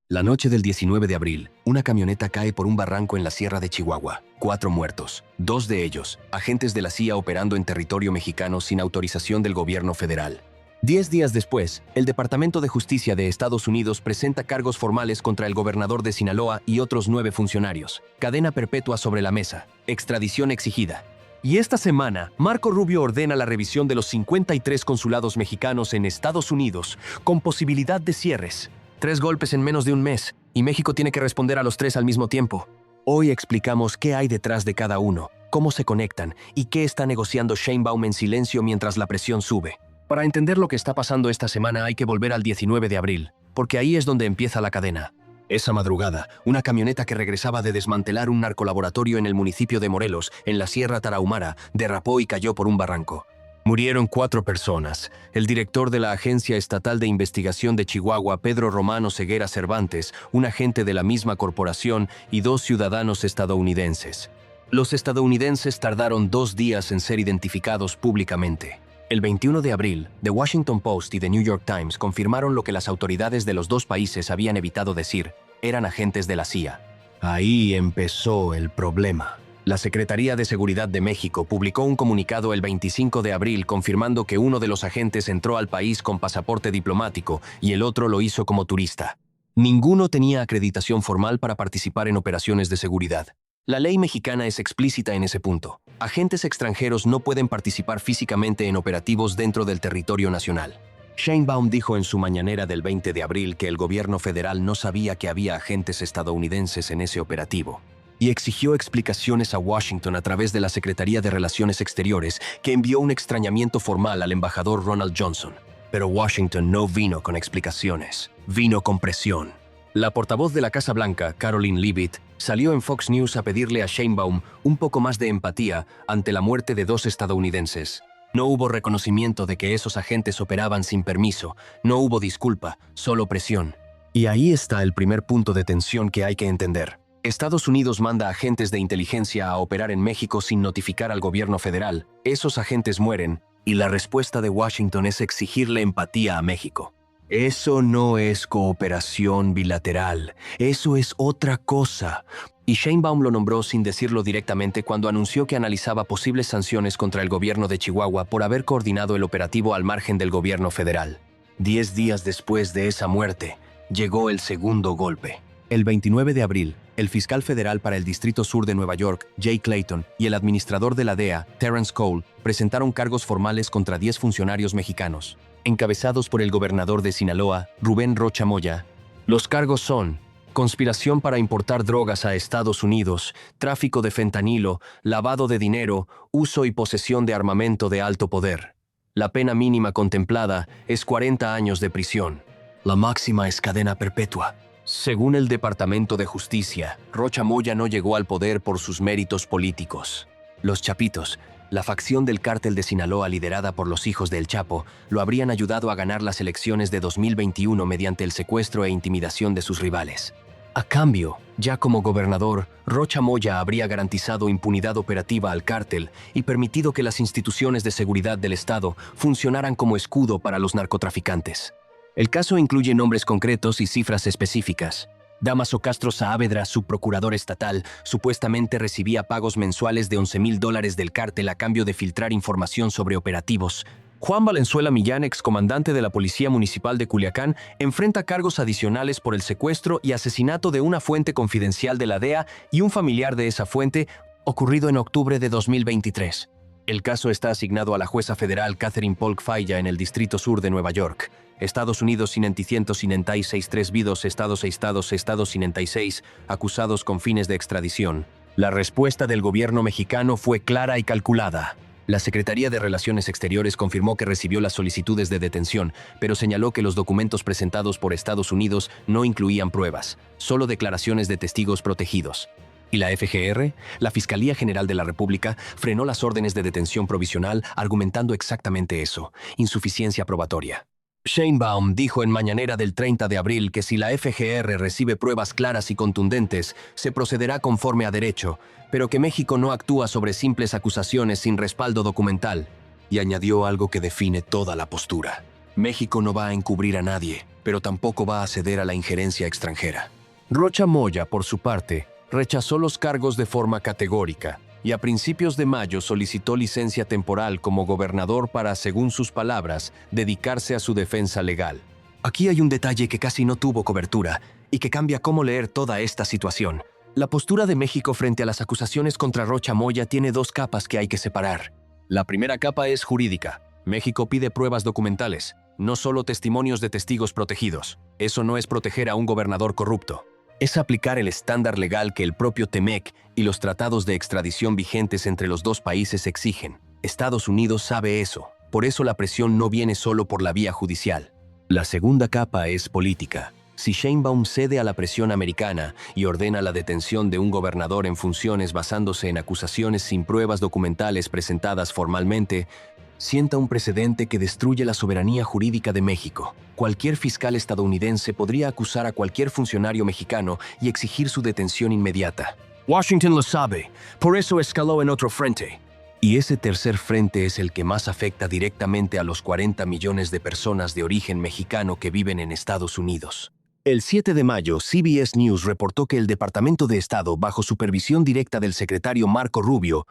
La noche del 19 de abril, una camioneta cae por un barranco en la sierra de Chihuahua. 4 muertos, 2 de ellos, agentes de la CIA operando en territorio mexicano sin autorización del gobierno federal. 10 días después, el Departamento de Justicia de Estados Unidos presenta cargos formales contra el gobernador de Sinaloa y otros 9 funcionarios. Cadena perpetua sobre la mesa. Extradición exigida. Y esta semana, Marco Rubio ordena la revisión de los 53 consulados mexicanos en Estados Unidos, con posibilidad de cierres. 3 golpes en menos de un mes, y México tiene que responder a los 3 al mismo tiempo. Hoy explicamos qué hay detrás de cada uno, cómo se conectan y qué está negociando Sheinbaum en silencio mientras la presión sube. Para entender lo que está pasando esta semana hay que volver al 19 de abril, porque ahí es donde empieza la cadena. Esa madrugada, una camioneta que regresaba de desmantelar un narcolaboratorio en el municipio de Morelos, en la Sierra Tarahumara, derrapó y cayó por un barranco. Murieron 4 personas. El director de la Agencia Estatal de Investigación de Chihuahua, Pedro Romano Ceguera Cervantes, un agente de la misma corporación y 2 ciudadanos estadounidenses. Los estadounidenses tardaron 2 días en ser identificados públicamente. El 21 de abril, The Washington Post y The New York Times confirmaron lo que las autoridades de los 2 países habían evitado decir: eran agentes de la CIA. Ahí empezó el problema. La Secretaría de Seguridad de México publicó un comunicado el 25 de abril confirmando que uno de los agentes entró al país con pasaporte diplomático y el otro lo hizo como turista. Ninguno tenía acreditación formal para participar en operaciones de seguridad. La ley mexicana es explícita en ese punto. Agentes extranjeros no pueden participar físicamente en operativos dentro del territorio nacional. Sheinbaum dijo en su mañanera del 20 de abril que el gobierno federal no sabía que había agentes estadounidenses en ese operativo, y exigió explicaciones a Washington a través de la Secretaría de Relaciones Exteriores, que envió un extrañamiento formal al embajador Ronald Johnson. Pero Washington no vino con explicaciones, vino con presión. La portavoz de la Casa Blanca, Karoline Leavitt, salió en Fox News a pedirle a Sheinbaum un poco más de empatía ante la muerte de 2 estadounidenses. No hubo reconocimiento de que esos agentes operaban sin permiso, no hubo disculpa, solo presión. Y ahí está el primer punto de tensión que hay que entender. Estados Unidos manda agentes de inteligencia a operar en México sin notificar al gobierno federal. Esos agentes mueren, y la respuesta de Washington es exigirle empatía a México. Eso no es cooperación bilateral, eso es otra cosa. Y Sheinbaum lo nombró sin decirlo directamente cuando anunció que analizaba posibles sanciones contra el gobierno de Chihuahua por haber coordinado el operativo al margen del gobierno federal. 10 días después de esa muerte, llegó el segundo golpe. El 29 de abril, el fiscal federal para el Distrito Sur de Nueva York, Jay Clayton, y el administrador de la DEA, Terrence Cole, presentaron cargos formales contra 10 funcionarios mexicanos, encabezados por el gobernador de Sinaloa, Rubén Rocha Moya. Los cargos son: conspiración para importar drogas a Estados Unidos, tráfico de fentanilo, lavado de dinero, uso y posesión de armamento de alto poder. La pena mínima contemplada es 40 años de prisión. La máxima es cadena perpetua. Según el Departamento de Justicia, Rocha Moya no llegó al poder por sus méritos políticos. Los Chapitos, la facción del cártel de Sinaloa liderada por los hijos del Chapo, lo habrían ayudado a ganar las elecciones de 2021 mediante el secuestro e intimidación de sus rivales. A cambio, ya como gobernador, Rocha Moya habría garantizado impunidad operativa al cártel y permitido que las instituciones de seguridad del Estado funcionaran como escudo para los narcotraficantes. El caso incluye nombres concretos y cifras específicas. Dámaso Castro Saavedra, subprocurador estatal, supuestamente recibía pagos mensuales de $11,000 del cártel a cambio de filtrar información sobre operativos. Juan Valenzuela Millán, excomandante de la Policía Municipal de Culiacán, enfrenta cargos adicionales por el secuestro y asesinato de una fuente confidencial de la DEA y un familiar de esa fuente, ocurrido en octubre de 2023. El caso está asignado a la jueza federal Catherine Polk Falla en el Distrito Sur de Nueva York. Estados Unidos 563 vidos Estados Estados 96 acusados con fines de extradición. La respuesta del gobierno mexicano fue clara y calculada. La Secretaría de Relaciones Exteriores confirmó que recibió las solicitudes de detención, pero señaló que los documentos presentados por Estados Unidos no incluían pruebas, solo declaraciones de testigos protegidos. ¿Y la FGR? La Fiscalía General de la República frenó las órdenes de detención provisional argumentando exactamente eso: insuficiencia probatoria. Sheinbaum dijo en mañanera del 30 de abril que si la FGR recibe pruebas claras y contundentes, se procederá conforme a derecho, pero que México no actúa sobre simples acusaciones sin respaldo documental. Y añadió algo que define toda la postura: México no va a encubrir a nadie, pero tampoco va a ceder a la injerencia extranjera. Rocha Moya, por su parte, rechazó los cargos de forma categórica y a principios de mayo solicitó licencia temporal como gobernador para, según sus palabras, dedicarse a su defensa legal. Aquí hay un detalle que casi no tuvo cobertura y que cambia cómo leer toda esta situación. La postura de México frente a las acusaciones contra Rocha Moya tiene dos capas que hay que separar. La primera capa es jurídica. México pide pruebas documentales, no solo testimonios de testigos protegidos. Eso no es proteger a un gobernador corrupto. Es aplicar el estándar legal que el propio TEMEC y los tratados de extradición vigentes entre los dos países exigen. Estados Unidos sabe eso. Por eso la presión no viene solo por la vía judicial. La segunda capa es política. Si Sheinbaum cede a la presión americana y ordena la detención de un gobernador en funciones basándose en acusaciones sin pruebas documentales presentadas formalmente, sienta un precedente que destruye la soberanía jurídica de México. Cualquier fiscal estadounidense podría acusar a cualquier funcionario mexicano y exigir su detención inmediata. Washington lo sabe, por eso escaló en otro frente. Y ese tercer frente es el que más afecta directamente a los 40 millones de personas de origen mexicano que viven en Estados Unidos. El 7 de mayo, CBS News reportó que el Departamento de Estado, bajo supervisión directa del secretario Marco Rubio,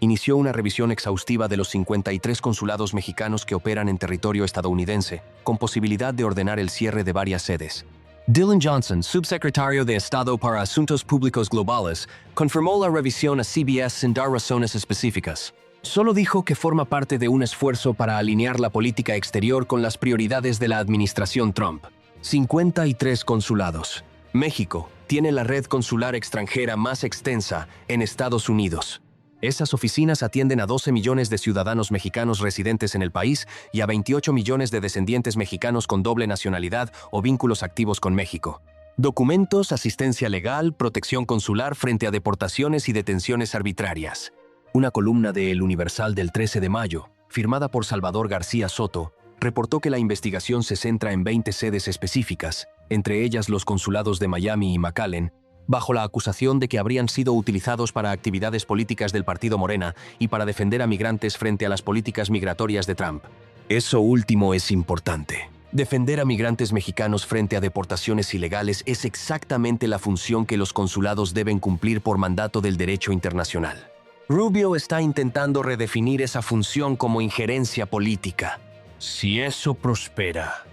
inició una revisión exhaustiva de los 53 consulados mexicanos que operan en territorio estadounidense, con posibilidad de ordenar el cierre de varias sedes. Dylan Johnson, subsecretario de Estado para Asuntos Públicos Globales, confirmó la revisión a CBS sin dar razones específicas. Solo dijo que forma parte de un esfuerzo para alinear la política exterior con las prioridades de la administración Trump. 53 consulados. México tiene la red consular extranjera más extensa en Estados Unidos. Esas oficinas atienden a 12 millones de ciudadanos mexicanos residentes en el país y a 28 millones de descendientes mexicanos con doble nacionalidad o vínculos activos con México. Documentos, asistencia legal, protección consular frente a deportaciones y detenciones arbitrarias. Una columna de El Universal del 13 de mayo, firmada por Salvador García Soto, reportó que la investigación se centra en 20 sedes específicas, entre ellas los consulados de Miami y McAllen, bajo la acusación de que habrían sido utilizados para actividades políticas del partido Morena y para defender a migrantes frente a las políticas migratorias de Trump. Eso último es importante. Defender a migrantes mexicanos frente a deportaciones ilegales es exactamente la función que los consulados deben cumplir por mandato del derecho internacional. Rubio está intentando redefinir esa función como injerencia política. Si eso prospera,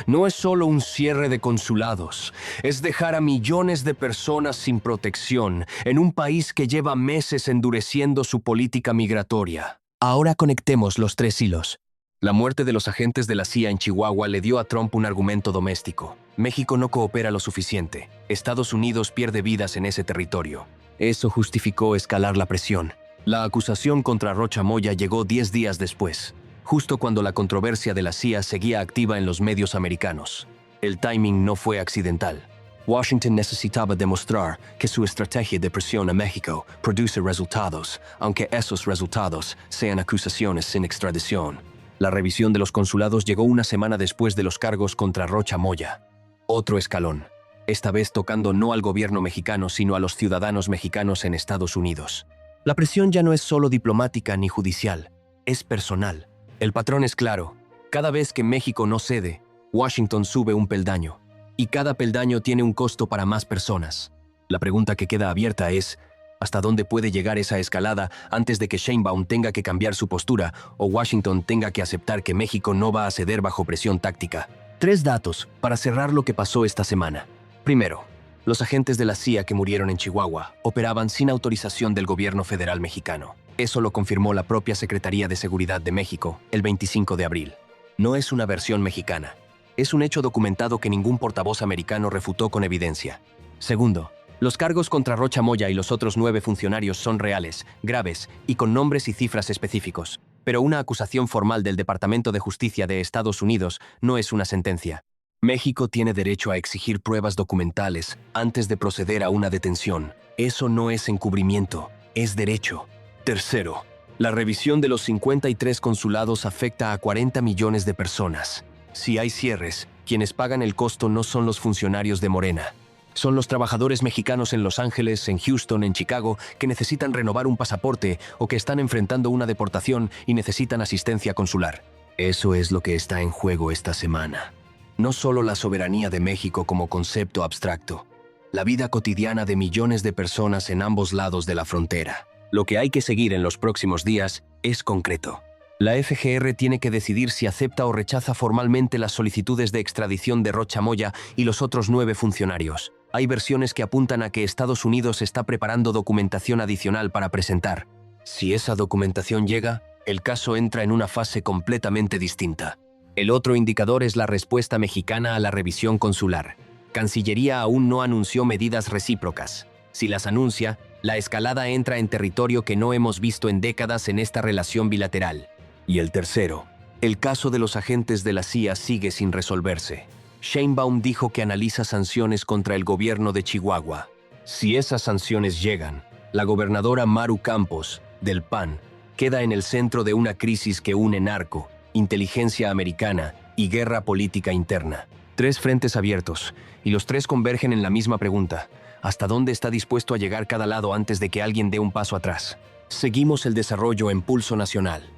no es solo un cierre de consulados, es dejar a millones de personas sin protección en un país que lleva meses endureciendo su política migratoria. Ahora conectemos los tres hilos. La muerte de los agentes de la CIA en Chihuahua le dio a Trump un argumento doméstico. México no coopera lo suficiente. Estados Unidos pierde vidas en ese territorio. Eso justificó escalar la presión. La acusación contra Rocha Moya llegó 10 días después, justo cuando la controversia de la CIA seguía activa en los medios americanos. El timing no fue accidental. Washington necesitaba demostrar que su estrategia de presión a México produce resultados, aunque esos resultados sean acusaciones sin extradición. La revisión de los consulados llegó una semana después de los cargos contra Rocha Moya. Otro escalón, esta vez tocando no al gobierno mexicano, sino a los ciudadanos mexicanos en Estados Unidos. La presión ya no es solo diplomática ni judicial, es personal. El patrón es claro. Cada vez que México no cede, Washington sube un peldaño. Y cada peldaño tiene un costo para más personas. La pregunta que queda abierta es, ¿hasta dónde puede llegar esa escalada antes de que Sheinbaum tenga que cambiar su postura o Washington tenga que aceptar que México no va a ceder bajo presión táctica? 3 datos para cerrar lo que pasó esta semana. Primero, los agentes de la CIA que murieron en Chihuahua operaban sin autorización del gobierno federal mexicano. Eso lo confirmó la propia Secretaría de Seguridad de México el 25 de abril. No es una versión mexicana. Es un hecho documentado que ningún portavoz americano refutó con evidencia. Segundo, los cargos contra Rocha Moya y los otros 9 funcionarios son reales, graves y con nombres y cifras específicos. Pero una acusación formal del Departamento de Justicia de Estados Unidos no es una sentencia. México tiene derecho a exigir pruebas documentales antes de proceder a una detención. Eso no es encubrimiento, es derecho. Tercero, la revisión de los 53 consulados afecta a 40 millones de personas. Si hay cierres, quienes pagan el costo no son los funcionarios de Morena. Son los trabajadores mexicanos en Los Ángeles, en Houston, en Chicago, que necesitan renovar un pasaporte o que están enfrentando una deportación y necesitan asistencia consular. Eso es lo que está en juego esta semana. No solo la soberanía de México como concepto abstracto, la vida cotidiana de millones de personas en ambos lados de la frontera. Lo que hay que seguir en los próximos días es concreto. La FGR tiene que decidir si acepta o rechaza formalmente las solicitudes de extradición de Rocha Moya y los otros 9 funcionarios. Hay versiones que apuntan a que Estados Unidos está preparando documentación adicional para presentar. Si esa documentación llega, el caso entra en una fase completamente distinta. El otro indicador es la respuesta mexicana a la revisión consular. Cancillería aún no anunció medidas recíprocas. Si las anuncia, la escalada entra en territorio que no hemos visto en décadas en esta relación bilateral. Y el tercero, el caso de los agentes de la CIA sigue sin resolverse. Sheinbaum dijo que analiza sanciones contra el gobierno de Chihuahua. Si esas sanciones llegan, la gobernadora Maru Campos, del PAN, queda en el centro de una crisis que une narco, inteligencia americana y guerra política interna. 3 frentes abiertos, y los 3 convergen en la misma pregunta: ¿hasta dónde está dispuesto a llegar cada lado antes de que alguien dé un paso atrás? Seguimos el desarrollo en Pulso Nacional.